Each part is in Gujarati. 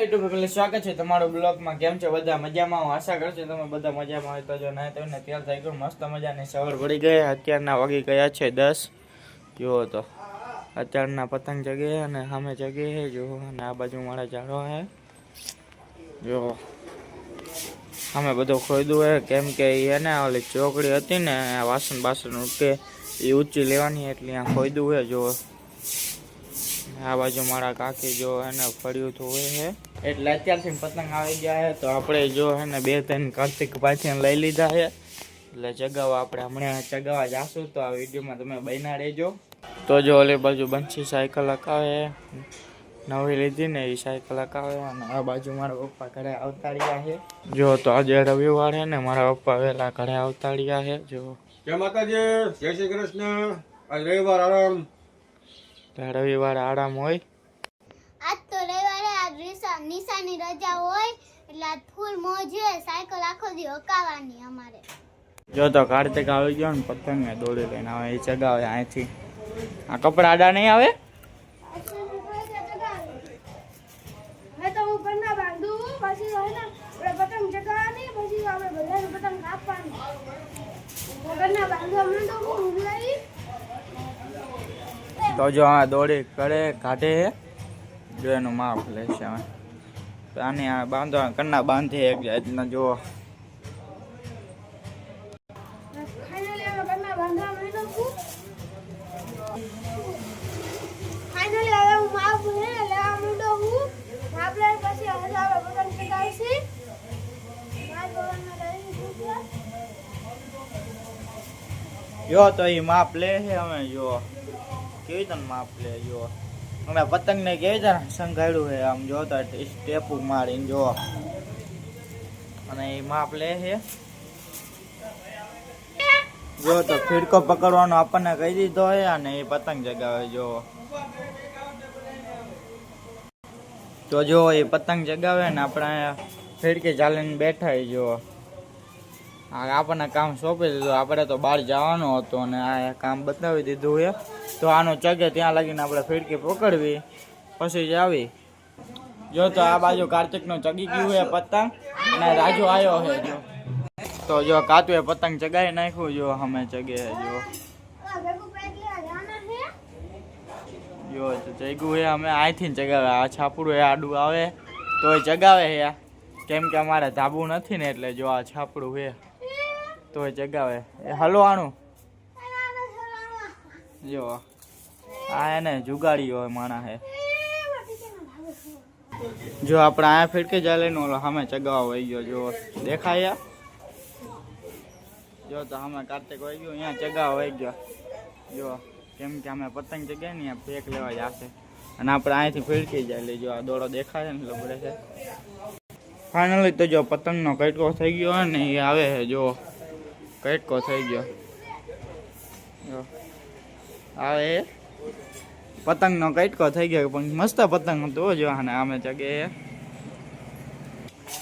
યુટ્યુબ ફેમિલી સ્વાગત છે તમારો બ્લોગમાં। કેમ છો બધા? મજામાં? હું આશા કરું છું તમે બધા મજામાં હોય। તો જો ના તો ને તૈયાર થઈ ગયું મસ્ત મજાની સવાર પડી ગઈ। અત્યારના વાગી ગયા છે 10। જુઓ તો અત્યારના પતંગ જગે અને સામે જગે જો, અને આ બાજુ મારા ઝાડો હે જો, અમે બધું ખોદ્યું હે કેમ કે એ ને ઓલી ચોકડી હતી ને વાસણ બાસણ ઉઠે એ ઊંચી લેવાની એટલે આ ખોદ્યું હે જો। આ બાજુ મારા કાકી જો એને ફળ્યું તો હોય હે એટલે અત્યારથી પતંગ આવી ગયા હે। તો આપણે જો હે ને 2-3 કાર્તિક પાછી લઈ લીધા હે એટલે ચગાવવા આપણે હમણાં ચગાવવા જાશું। તો આ વિડીયોમાં તમે બન્યા રહેજો। તો જો ઓલી બાજુ બંસી સાયકલ હકાવે નવી લીધી ને એ સાયકલ હકાવે, અને આ બાજુ મારા પપ્પા ઘરે આવતાડ્યા છે જો। તો આજે રવિવાર હે ને મારા પપ્પા વહેલા ઘરે આવતાડ્યા છે જો। જય માતાજી, જય શ્રી કૃષ્ણ। આજ રવિવાર આરામ, રવિવાર આરામ હોય। આજ તો રવિવારે આજ નિશાની રજા હોય એટલે આજ ફૂલ મોજ છે। સાયકલ આખો દી હકાવવાની અમારે। જો તો કાર્તિક આવી ગયો ને પતંગ ને દોડી લઈને આવે એ ચગાવે અહીંથી। આ કપડા આડા નહીં આવે હવે તો હું પન્ના બાંધું પછી હોય ને આપણે પતંગ ચગાવવાની પછી આપણે બધાને પતંગ કાપવાની। પન્ના બાંધવા માંડો હું લઈ તો જો આ દોડી કરે કાઢે જો એનું માપ લેશે હવે તો આને આ બાંધવા કન્ના બાંધે એક જાતના જો। ફાઇનલી હવે પન્ના બાંધવા માંડો છું। ફાઇનલી હવે હું માપ હે લેવા માંડો હું। માપ લઈ પછી હવે આપણે પતંગ ચગાવીશી। માપ ભગવાનના લઈ દીધું જો તો એ માપ લે છે અમે જો કેવી તને માપ લે જો। અમે પતંગ ને કેવી તને સંઘાડ્યું છે આમ જો તો સ્ટેપ મારીને જો, અને એ માપ લે છે જો। તો ફીડકો પકડવાનો આપણને કહી દીધો હોય અને એ પતંગ જગાવે જો। તો જો એ પતંગ જગાવે ને આપણે ફીડકી ચાલીને બેઠા જો। આપણને કામ સોંપી દીધું, આપણે તો બહાર જવાનું હતું અને આ કામ બતાવી દીધું છે। તો આનો ચગે ત્યાં લાગીને આપણે ફીડકી પકડવી પછી જ આવી જો। તો આ બાજુ કાર્તિકનું ચગી ગયું છે પતંગ અને રાજુ આવ્યો છે જો। તો જો કાતુએ પતંગ ચગાવી નાખ્યું જો, અમે ચગે જો જો ચગ્યું છે અમે અહીંથી ચગાવે। આ છાપડું એ આડું આવે તો એ ચગાવે છે કેમ કે અમારે ધાબુ નથી ને એટલે જો આ છાપડું છે તો એ ચગાવે એ હલવાનું જો। આ એને જુગાડી હોય માણા હે જો। આપણે આ ફીડકે ચાલીને ઓલો સામે ચગાવવા વહી ગયો જો, દેખાય જો। તો અમે કાર્તિક વહી ગયો અહીંયા ચગાવવા વહી ગયો જો, કેમ કે અમે પતંગ ચગાવીએ ને પેક લેવા જશે અને આપણે અહીંથી ફીડકી જાય જો। આ દોડો દેખાય ને લબડે છે। ફાઇનલી તો જો પતંગનો કટકો થઈ ગયો ને એ આવે છે જો, કટકો થઈ ગયો જો આવે પતંગનો કટકો થઈ ગયો પણ મસ્ત પતંગ હતો જો। અને અમે જગે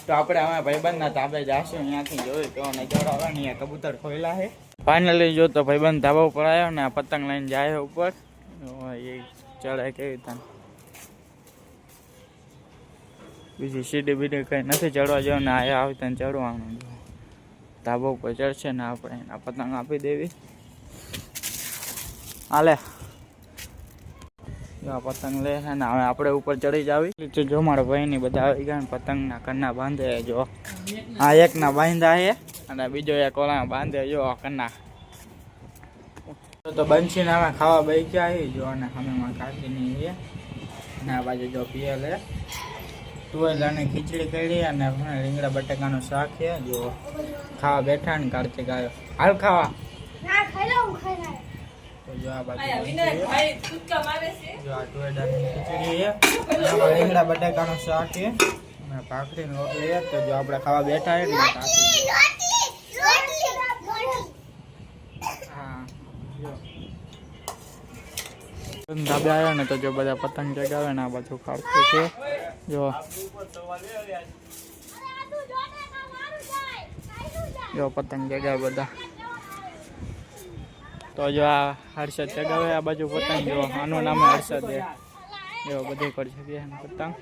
તો આપણે અમે ભાઈબંધના ધાબે જાશું, અહીંયાથી જોયું તો નજારો આવે ને અહીંયા કબૂતર ખોયલા છે। ફાઇનલી જો તો ભાઈબંધ ધાબા ઉપર આવ્યો ને આ પતંગ લઈને જાય ઉપર એ ચડે કેવી તને બીજી સીડી બીડી કંઈ નથી ચડવા જેવું ને આયા આવી તને ચડવાનું ધાબા ઉપર ચડશે ને આપણે આ પતંગ આપી દેવી હાલે જો પતંગ લે છે ને હવે આપણે ઉપર ચડી જાવી જો। મારા ભાઈની બધા આવી ગયા પતંગના કન્ના બાંધે જો। આ એકના બાંધા છે અને બીજો એક ઓલા બાંધે જો કન્ના। તો બંસીને અમે ખાવા બેસી ગયા જો, અને અમે માં કાકીની છે અને આ બાજુ જો પીએલ હે તુવેરદાની ખીચડી કરી અને રીંગણા બટાકાનું શાક છે જો। ખાવા બેઠા ને કાર્તિક આવ્યો હાલ ખાવા ના ખાઈ લઉં ખાઈ ના। તો જો આ બાજુ જો આ તુવેરદાની ખીચડી છે, આમાં રીંગણા બટાકાનું શાક છે અને ભાખરીની રોટલી છે। તો જો આપણે ખાવા બેઠા છે એટલે હા જો ધાબે આવ્યા ને તો જો બધા પતંગ ચગાવે ને આ બાજુ કાઢતું છે જો। જો પતંગ ચગાવે બધા તો જો આ હર્ષદ ચગાવે આ બાજુ પતંગ જો, આનું નામ હર્ષદ છે જો। બધી કરી શકીએ પતંગ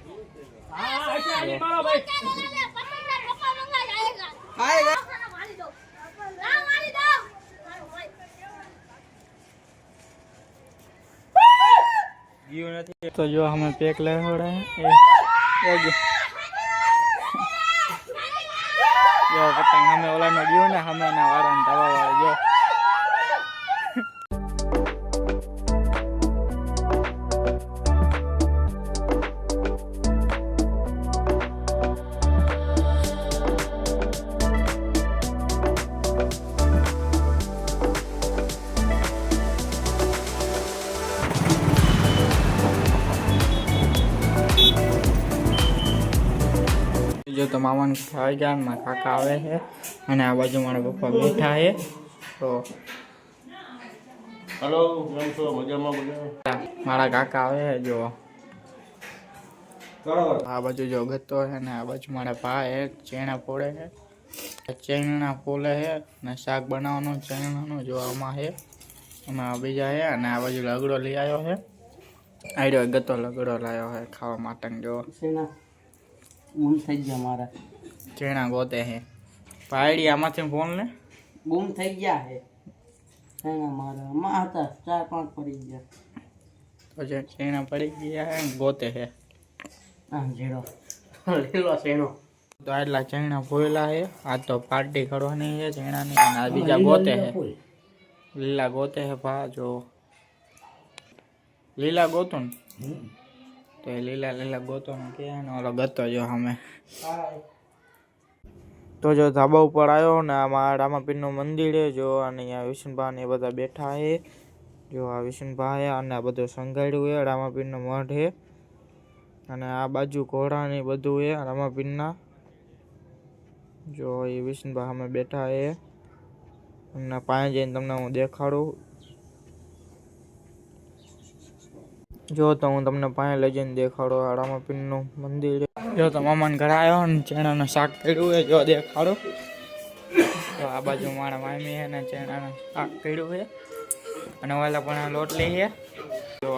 ગયું નથી તો જો અમે પેક લેવડા જો પતંગ અમે ઓલાનો ગયું ને અમે ના વાળા દવા વાળા જો જો તો મામાને ખાઈ ગયા ને મારા કાકા આવે છે અને આ બાજુ મારા પપ્પા બેઠા છે તો હલો કેમ છો મજામાં બધા મારા કાકા આવે છે જો બરાબર આ બાજુ જો ગતો છે ને આ બાજુ મારા ભાઈ એક ચેણા ફોડે છે ચેણા ફોલે છે ને શાક બનાવવાનું ચેણાનું જો આમાં છે એમાં બીજા છે અને આ બાજુ લગડો લઈ આવ્યો છે આડ્યો ગતો લગડો લાવ્યો છે ખાવા માટે જો ગુમ થઈ ગયા મારા ચેણા ગોતે છે પાયડી આમાંથી ફોન ને ગુમ થઈ ગયા હે એના મારા માં હતા 4-5 પડી ગયા તો જે ચેણા પડી ગયા છે ને ગોતે છે આ જેડો લીલો સેનો તો આટલા ચેણા ફોયેલા છે આ તો પાર્ટી કરવાની છે ચેણાની અને આ બીજા ગોતે છે લીલા ગોતે છે ભા જો લીલા ગોતું ને તો એ લીલા ગોતો ને કે ને ઓલો ગતો જો અમે તો જો ધાબા ઉપર આવ્યો ને આમાં રામાપીરનું મંદિર છે જો અને અહીંયા વિષ્ણુભા ને એ બધા બેઠા છે જો આ વિષ્ણુભા છે અને આ બધું સંઘાડ્યું છે રામાપીરનું મઠ છે અને આ બાજુ ઘોડા ને બધું છે રામાપીરના જો એ વિષ્ણુભા અમે બેઠા છે અને પાસે જઈને તમને હું દેખાડું જો તો હું તમને પાસે લઈ જઈને દેખાડો આ રામાપીરનું મંદિર જો તો મામાને ઘરે આવ્યો ને ચેણાનું શાક કર્યું છે જો દેખાડો તો આ બાજુ મારા મામી છે ને ચેણાનું શાક કર્યું છે અને ઓલા પણ આ લોટલી છે જો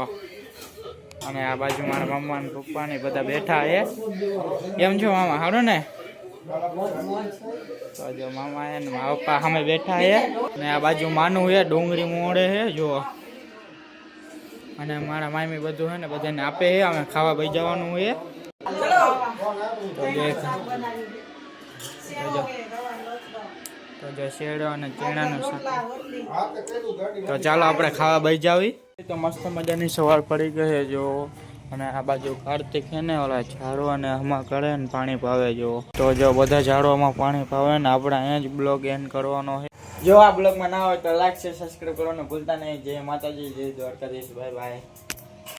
અને આ બાજુ મારા મમ્મા ને પપ્પા ને બધા બેઠા છે કેમ છો મામા સારું ને તો જો મામા છે ને મારા પપ્પા સામે બેઠા છે અને આ બાજુ માનું છે ડુંગળી મોડે છે જો અને મારા મામી બધું છે ને બધાને આપે છે અમે ખાવા ભાઈ જવાનું છે તો જો શેરડો અને ચેણાનું શાક તો ચાલો આપણે ખાવા ભાઈ જાવી તો મસ્ત મજાની સવાર પડી ગઈ છે જો અને આ બાજુ કાર્તિક છે ને ઓલા ઝાડવા ને હમા કરે ને પાણી પાવે જો તો જો બધા ઝાડવામાં પાણી પાવે ને આપણે અહીંયા જ બ્લોગ એન્ડ કરવાનો છે જો આ બ્લોગમાં ના હોય તો લાઈક શેર સબસ્ક્રાઈબ કરવાનું ભૂલતા નહીં જય માતાજી જય દ્વારકાધીશ બાય બાય